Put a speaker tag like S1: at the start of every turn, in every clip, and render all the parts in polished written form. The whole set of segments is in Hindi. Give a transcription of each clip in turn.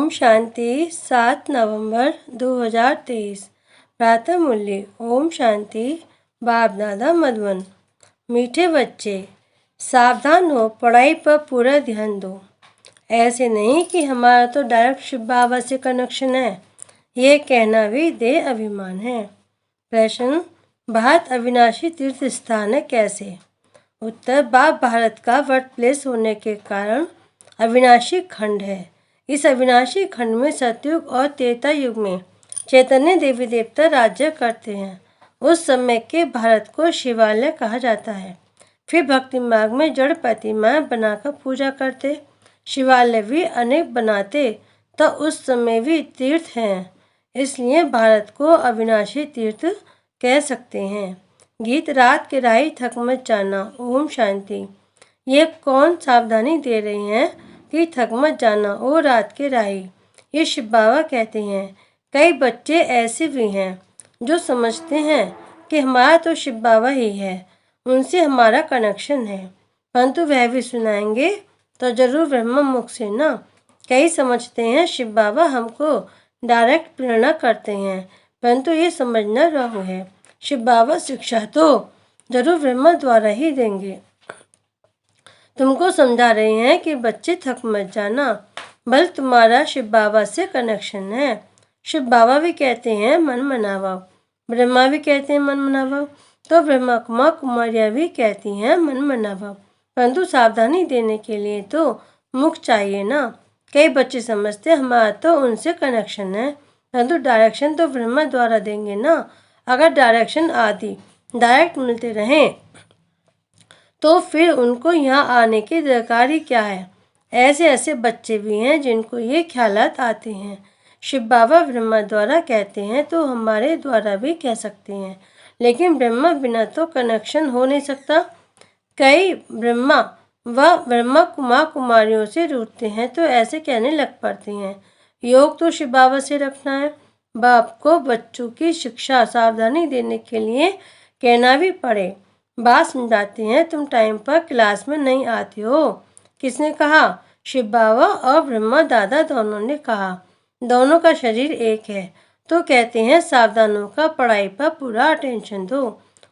S1: ओम शांति 7 नवंबर 2023 प्रातः मूल्य ओम शांति बाप दादा मधुबन। मीठे बच्चे सावधान हो, पढ़ाई पर पूरा ध्यान दो। ऐसे नहीं कि हमारा तो डायरेक्ट शिव बाबा से कनेक्शन है, ये कहना भी दे अभिमान है। प्रश्न, भारत अविनाशी तीर्थ स्थान है कैसे? उत्तर, बाप भारत का बर्थ प्लेस होने के कारण अविनाशी खंड है। इस अविनाशी खंड में सतयुग और त्रेता युग में चैतन्य देवी देवता राज्य करते हैं। उस समय के भारत को शिवालय कहा जाता है। फिर भक्ति मार्ग में जड़ प्रतिमाएं बनाकर पूजा करते, शिवालय भी अनेक बनाते, तो उस समय भी तीर्थ हैं। इसलिए भारत को अविनाशी तीर्थ कह सकते हैं। गीत रात के राही थक मत जाना, ओम शांति। ये कौन सावधानी दे रही हैं कि थक मत जाना ओ रात के राही, ये शिव बाबा कहते हैं। कई बच्चे ऐसे भी हैं जो समझते हैं कि हमारा तो शिव बाबा ही है, उनसे हमारा कनेक्शन है, परंतु वह भी सुनाएंगे तो जरूर ब्रह्म मुख से ना। कई समझते हैं शिव बाबा हमको डायरेक्ट प्रेरणा करते हैं, परंतु ये समझना रॉन्ग है। शिव बाबा शिक्षा तो जरूर ब्रह्मा द्वारा ही देंगे। तुमको समझा रहे हैं कि बच्चे थक मत जाना, बल तुम्हारा शिव बाबा से कनेक्शन है। शिव बाबा भी कहते हैं मन मनावा, ब्रह्मा भी कहते हैं मन मनावा, तो ब्रह्मा कुमारियाँ भी कहती हैं मन मनावा, परंतु सावधानी देने के लिए तो मुख चाहिए ना। कई बच्चे समझते हमारा तो उनसे कनेक्शन है, परंतु डायरेक्शन तो ब्रह्मा द्वारा देंगे ना। अगर डायरेक्शन आदि डायरेक्ट मिलते रहें तो फिर उनको यहाँ आने की दरकार ही क्या है। ऐसे ऐसे बच्चे भी हैं जिनको ये ख्यालात आते हैं। शिव बाबा ब्रह्मा द्वारा कहते हैं तो हमारे द्वारा भी कह सकते हैं, लेकिन ब्रह्मा बिना तो कनेक्शन हो नहीं सकता। कई ब्रह्मा व ब्रह्मा कुमारियों से रूठते हैं तो ऐसे कहने लग पड़ते हैं योग तो शिव बाबा से रखना है। बाप को बच्चों की शिक्षा सावधानी देने के लिए कहना भी पड़े। बात समझाते हैं तुम टाइम पर क्लास में नहीं आते हो। किसने कहा? शिव बाबा और ब्रह्मा दादा दोनों ने कहा। दोनों का शरीर एक है तो कहते हैं सावधान होकर पढ़ाई पर पूरा अटेंशन दो।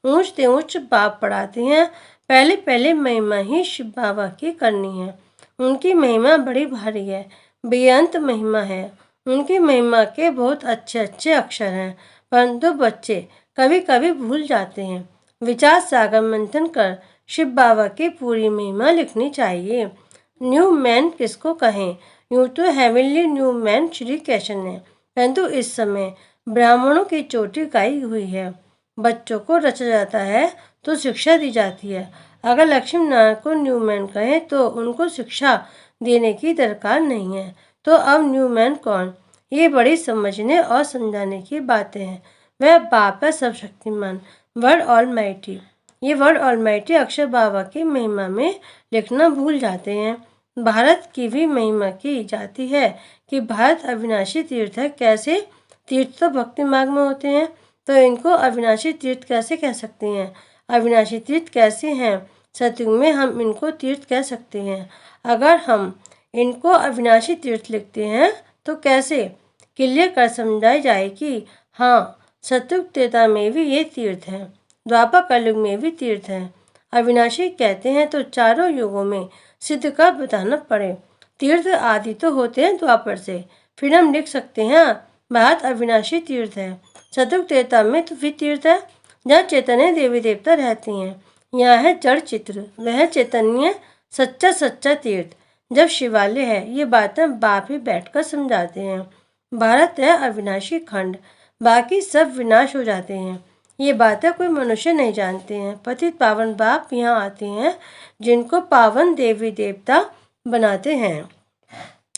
S1: ऊंच ते ऊंच बाप पढ़ाते हैं, पहले पहले महिमा ही शिव बाबा की करनी है। उनकी महिमा बड़ी भारी है, बेअंत महिमा है। उनकी महिमा के बहुत अच्छे अच्छे अक्षर हैं, परंतु बच्चे कभी कभी भूल जाते हैं। विचार सागर मंथन कर शिव बाबा की पूरी महिमा लिखनी चाहिए। न्यू मैन किसको कहें? यूँ तो heavenly new man Shri Krishna ने, परंतु इस समय ब्राह्मणों की चोटी गाई हुई है। बच्चों को रचा जाता है तो शिक्षा दी जाती है। अगर लक्ष्मी नारायण को न्यू मैन कहें तो उनको शिक्षा देने की दरकार नहीं है, तो अब न्यू मैन कौन? ये बड़ी समझने और समझाने की बातें हैं। वह बाप है सब शक्तिमान, वर्ड ऑलमाइटी। ये वर्ड ऑलमाइटी अक्षर बाबा की महिमा में लिखना भूल जाते हैं। भारत की भी महिमा की जाती है कि भारत अविनाशी तीर्थ है। कैसे? तीर्थ तो भक्ति मार्ग में होते हैं, तो इनको अविनाशी तीर्थ कैसे कह सकते हैं? अविनाशी तीर्थ कैसे हैं? सतयुग में हम इनको तीर्थ कह सकते हैं। अगर हम इनको अविनाशी तीर्थ लिखते हैं तो कैसे? क्लियर कर समझाई जाए कि हाँ, सतयुग त्रेता में भी ये तीर्थ हैं, द्वापर कलयुग में भी तीर्थ हैं। अविनाशी कहते हैं तो चारों युगों में सिद्ध का बताना पड़े। तीर्थ आदि तो होते हैं द्वापर से, फिर हम लिख सकते हैं भारत अविनाशी तीर्थ है। सतयुग त्रेता में तो फिर तीर्थ है जहाँ चैतन्य देवी देवता रहते हैं। यहाँ है जड़ चित्र, वह चैतन्य सच्चा सच्चा तीर्थ जब शिवालय है। ये बातें बाप ही बैठकर समझाते हैं। भारत है अविनाशी खंड, बाकी सब विनाश हो जाते हैं। ये बातें कोई मनुष्य नहीं जानते हैं। पतित पावन बाप यहाँ आते हैं जिनको पावन देवी देवता बनाते हैं,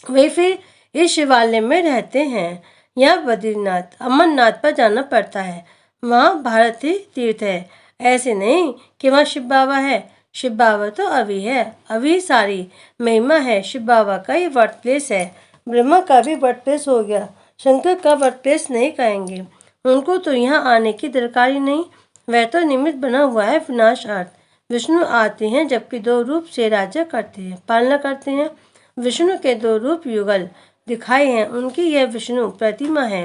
S1: वे फिर इस शिवालय में रहते हैं। यहाँ बद्रीनाथ अमरनाथ पर जाना पड़ता है, वहाँ भारत ही तीर्थ है। ऐसे नहीं कि वहाँ शिव बाबा है। शिव बाबा तो अभी है, अभी सारी महिमा है। शिव बाबा का ये बर्थ प्लेस है। ब्रह्मा का भी बर्थ प्लेस हो गया, शंकर का बर्थ प्लेस नहीं कहेंगे। उनको तो यहाँ आने की दरकार ही नहीं, वह तो निमित्त बना हुआ है विनाश अर्थ। विष्णु आते हैं जबकि दो रूप से राज्य करते हैं, पालना करते हैं। विष्णु के दो रूप युगल, दिखाए हैं उनकी यह विष्णु प्रतिमा है।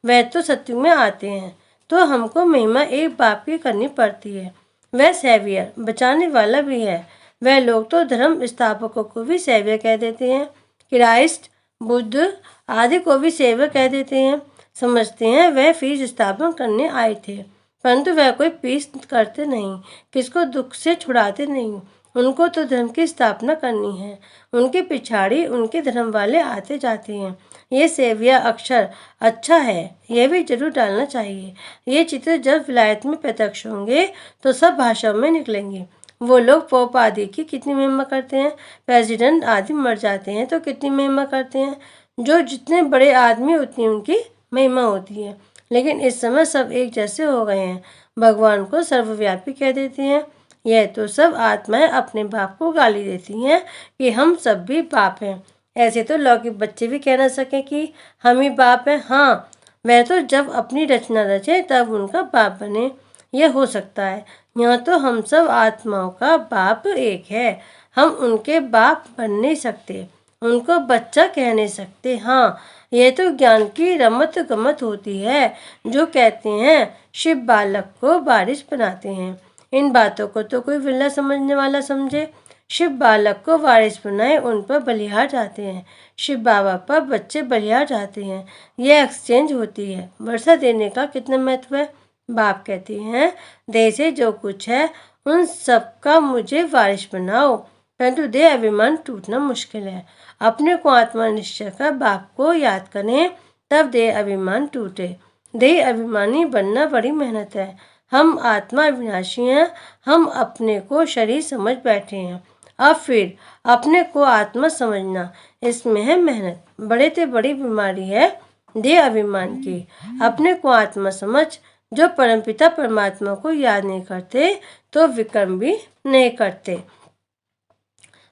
S1: वह तो सत्युग में आते हैं तो हमको महिमा एक बाप की करनी पड़ती है। वह सेवियर बचाने वाला भी है। वह लोग तो धर्म स्थापकों को भी सेवियर कह देते हैं। क्राइस्ट, बुद्ध आदि को भी सेवियर कह देते हैं। समझते हैं वह फीस स्थापन करने आए थे, परंतु वह कोई पीस करते नहीं, किसको दुख से छुड़ाते नहीं। उनको तो धर्म की स्थापना करनी है। उनके पिछाड़ी उनके धर्म वाले आते जाते हैं। ये सेविया अक्षर अच्छा है, यह भी जरूर डालना चाहिए। ये चित्र जब विलायत में प्रत्यक्ष होंगे तो सब भाषाओं में निकलेंगे। वो लोग पोप आदि की कितनी महिमा करते हैं, प्रेसिडेंट आदि मर जाते हैं तो कितनी महिमा करते हैं। जो जितने बड़े आदमी उतनी उनकी महिमा होती है। लेकिन इस समय सब एक जैसे हो गए हैं, भगवान को सर्वव्यापी कह देते हैं। यह तो सब आत्माएं अपने बाप को गाली देती हैं कि हम सब भी बाप हैं। ऐसे तो लौकिक बच्चे भी कह ना सके कि हम ही बाप हैं। हाँ, वह तो जब अपनी रचना रचे तब उनका बाप बने, यह हो सकता है। यहाँ तो हम सब आत्माओं का बाप एक है। हम उनके बाप बन नहीं सकते, उनको बच्चा कह नहीं सकते। हाँ, यह तो ज्ञान की रमत गमत होती है। जो कहते हैं शिव बालक को बारिश बनाते हैं, इन बातों को तो कोई विरला समझने वाला समझे। शिव बालक को वारिस बनाए उन पर बलिहार जाते हैं, शिव बाबा पर बच्चे बलिहार जाते हैं। यह एक्सचेंज होती है। वर्षा देने का कितना महत्व है। बाप कहते हैं देह से जो कुछ है उन सब का मुझे वारिस बनाओ, परंतु देह अभिमान टूटना मुश्किल है। अपने को आत्मा निश्चय कर बाप को याद करें, तब देह अभिमान टूटे। देह अभिमानी बनना बड़ी मेहनत है। हम आत्मा अविनाशी हैं, हम अपने को शरीर समझ बैठे हैं। अब फिर अपने को आत्मा समझना, इसमें है मेहनत। बड़े से बड़ी बीमारी है देह अभिमान की। अपने को आत्मा समझ जो परमपिता परमात्मा को याद नहीं करते तो विक्रम भी नहीं करते।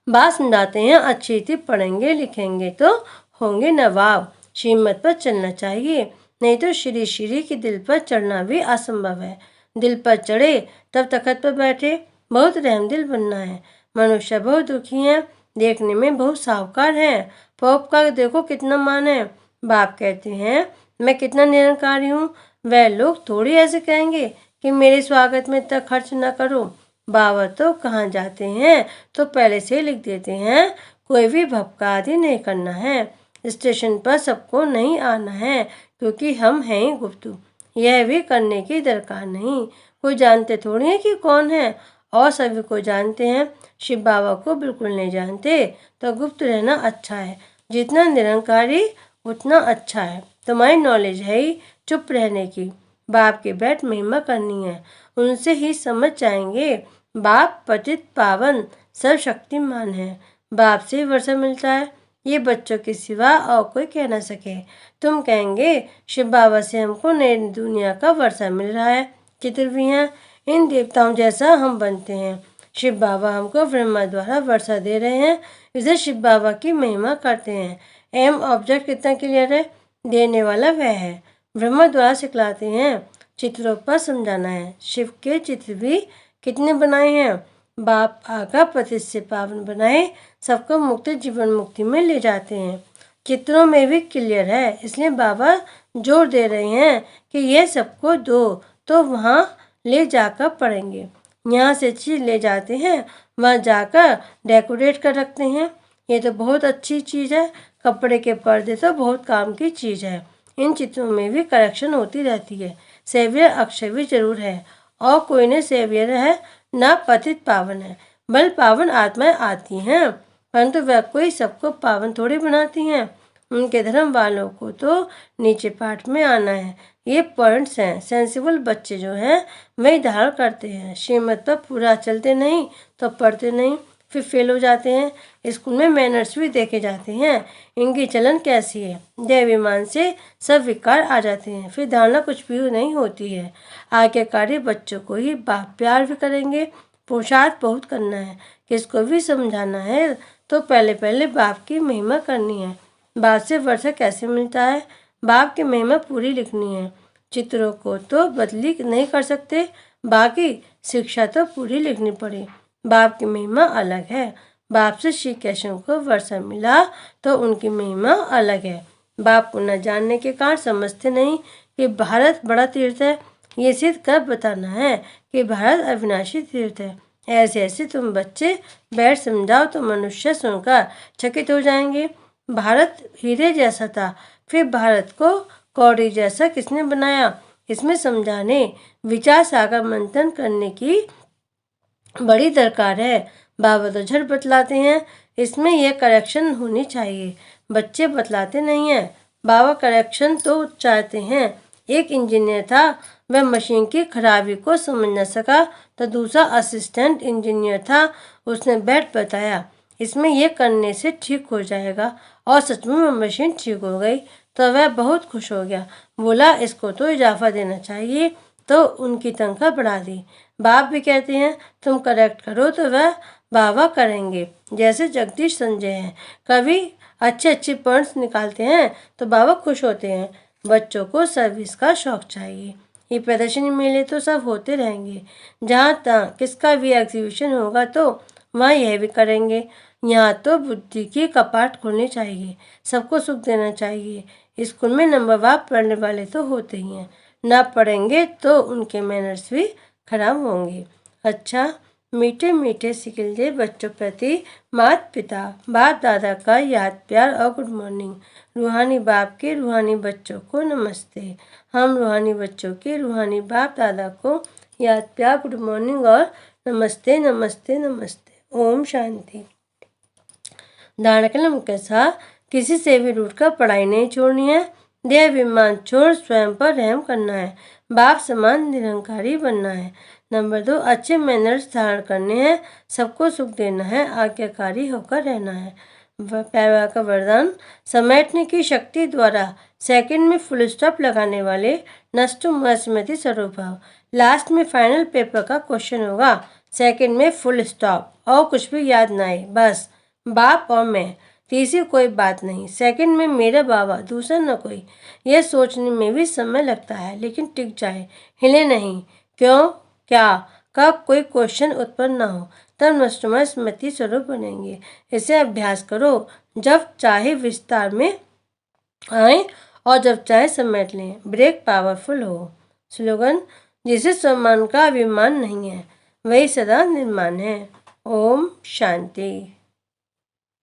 S1: बात समझाते हैं, अच्छी थी, पढ़ेंगे लिखेंगे तो होंगे नवाब। श्रीमत पर चलना चाहिए, नहीं तो श्री श्री के दिल पर चढ़ना भी असंभव है। दिल पर चढ़े तब तखत पर बैठे। बहुत रहमदिल बनना है। मनुष्य बहुत दुखी है, देखने में बहुत साहूकार है। पोप का देखो कितना मान है। बाप कहते हैं मैं कितना निरंकारी हूँ। वह लोग थोड़ी ऐसे कहेंगे कि मेरे स्वागत में इतना खर्च न करो। बाबा तो कहाँ जाते हैं तो पहले से लिख देते हैं, कोई भी भपका आदि नहीं करना है। स्टेशन पर सबको नहीं आना है क्योंकि हम हैं ही गुप्तु। यह भी करने की दरकार नहीं। कोई जानते थोड़ी है कि कौन है, और सभी को जानते हैं। शिव बाबा को बिल्कुल नहीं जानते तो गुप्त रहना अच्छा है। जितना निरंकारी उतना अच्छा है। तुम्हारी नॉलेज है ही चुप रहने की। बाप के बैठ महिमा करनी है, उनसे ही समझ जाएंगे। बाप पतित पावन सर्वशक्तिमान है। बाप से वर्षा मिलता है, ये बच्चों के सिवा और कोई कह ना सके। तुम कहेंगे शिव बाबा से हमको नई दुनिया का वर्षा मिल रहा है। चित्र भी हैं, इन देवताओं जैसा हम बनते हैं। शिव बाबा हमको ब्रह्मा द्वारा वर्षा दे रहे हैं, इसे शिव बाबा की महिमा करते हैं। एम ऑब्जेक्ट कितना क्लियर है, देने वाला वह है। ब्रह्मा द्वारा सिखलाते हैं, चित्रों पर समझाना है। शिव के चित्र भी कितने बनाए हैं। बाप आगा पतित से पावन बनाए सबको मुक्ति जीवन मुक्ति में ले जाते हैं। चित्रों में भी क्लियर है, इसलिए बाबा जोर दे रहे हैं कि यह सबको दो तो वहाँ ले जाकर पढ़ेंगे। यहाँ से चीज ले जाते हैं, वहाँ जाकर डेकोरेट कर रखते हैं। ये तो बहुत अच्छी चीज़ है। कपड़े के पर्दे तो बहुत काम की चीज़ है। इन चित्रों में भी करेक्शन होती रहती है। सेवियर अक्षय भी जरूर है, और कोई ने सेवियर है ना पतित पावन है। बल पावन आत्माएं आती हैं, परंतु वह कोई सबको पावन थोड़ी बनाती हैं। उनके धर्म वालों को तो नीचे पाठ में आना है। ये पॉइंट्स हैं। सेंसिबल बच्चे जो हैं वही धारण करते हैं। श्रीमत पर पूरा चलते नहीं तो पढ़ते नहीं, फिर फेल हो जाते हैं। स्कूल में मैनर्स भी देखे जाते हैं। इनकी चलन कैसी है, देवाभिमान से सब विकार आ जाते हैं, फिर धारणा कुछ भी नहीं होती है। आज्ञाकारी बच्चों को ही बाप प्यार भी करेंगे। पुरुषार्थ बहुत करना है, किसको भी समझाना है तो पहले पहले बाप की महिमा करनी है। बाप से वर्षा कैसे मिलता है, बाप की महिमा पूरी लिखनी है। चित्रों को तो बदली नहीं कर सकते, बाकी शिक्षा तो पूरी लिखनी पड़े। बाप की महिमा अलग है, बाप से श्री कृष्ण को वर्षा मिला तो उनकी महिमा अलग है। बाप को न जानने के कारण समझते नहीं कि भारत बड़ा तीर्थ है। ये सिद्ध कर बताना है कि भारत अविनाशी तीर्थ है। ऐसे ऐसे तुम बच्चे बैठ समझाओ तो मनुष्य सुनकर चकित हो जाएंगे। भारत हीरे जैसा था, फिर भारत को कौड़ी जैसा किसने बनाया? इसमें समझाने, विचार सागर मंथन करने की बड़ी दरकार है। बाबा तो झट बतलाते हैं, इसमें यह करेक्शन होनी चाहिए। बच्चे बतलाते नहीं हैं। बाबा करेक्शन तो चाहते हैं। एक इंजीनियर था, वह मशीन की खराबी को समझ न सका तो दूसरा असिस्टेंट इंजीनियर था, उसने बैठ बताया इसमें यह करने से ठीक हो जाएगा, और सच में मशीन ठीक हो गई। तो वह बहुत खुश हो गया, बोला इसको तो इजाफा देना चाहिए, तो उनकी तनख्वाह बढ़ा दी। बाप भी कहते हैं तुम करेक्ट करो तो वह वाह करेंगे। जैसे जगदीश संजय हैं, कभी अच्छे अच्छे पॉइंट्स निकालते हैं तो बाबा खुश होते हैं। बच्चों को सर्विस का शौक चाहिए। ये प्रदर्शनी मेले तो सब होते रहेंगे, जहाँ तहाँ किसका भी एग्जीबिशन होगा तो वहाँ यह भी करेंगे। यहाँ तो बुद्धि की कपाट खोलनी चाहिए, सबको सुख देना चाहिए। स्कूल में नंबरवार पढ़ने वाले तो होते ही हैं, ना पढ़ेंगे तो उनके मैनर्स भी खराब होंगे। अच्छा, मीठे मीठे सिकिलजे बच्चों प्रति माता पिता बाप दादा का याद प्यार और गुड मॉर्निंग। रूहानी बाप के रूहानी बच्चों को नमस्ते। हम रूहानी बच्चों के रूहानी बाप दादा को याद प्यार गुड मॉर्निंग और नमस्ते नमस्ते नमस्ते। ओम शांति। धारणा कलम के साथ किसी से भी रूठकर पढ़ाई नहीं छोड़नी है। देह अभिमान छोड़ स्वयं पर रहम करना है। बाप समान निरंकारी बनना है। नंबर 2, अच्छे मैनर्स धारण करने हैं। सबको सुख देना है, आज्ञाकारी होकर रहना है। प्यारा का वरदान, समेटने की शक्ति द्वारा सेकंड में फुल स्टॉप लगाने वाले नष्टुम स्मृति स्वरूप। लास्ट में फाइनल पेपर का क्वेश्चन होगा, सेकंड में फुल स्टॉप और कुछ भी याद ना आए, बस बाप और मैं, तीसरी कोई बात नहीं। सेकंड में मेरा बाबा, दूसरा न कोई। यह सोचने में भी समय लगता है, लेकिन टिक जाए, हिले नहीं। क्यों, क्या का कोई क्वेश्चन उत्पन्न ना हो, तब नष्टमय स्मृति स्वरूप बनेंगे। इसे अभ्यास करो, जब चाहे विस्तार में आए और जब चाहे समेट लें। ब्रेक पावरफुल हो। स्लोगन, जिसे सम्मान का अभिमान नहीं है वही सदा निर्माण है। ओम शांति।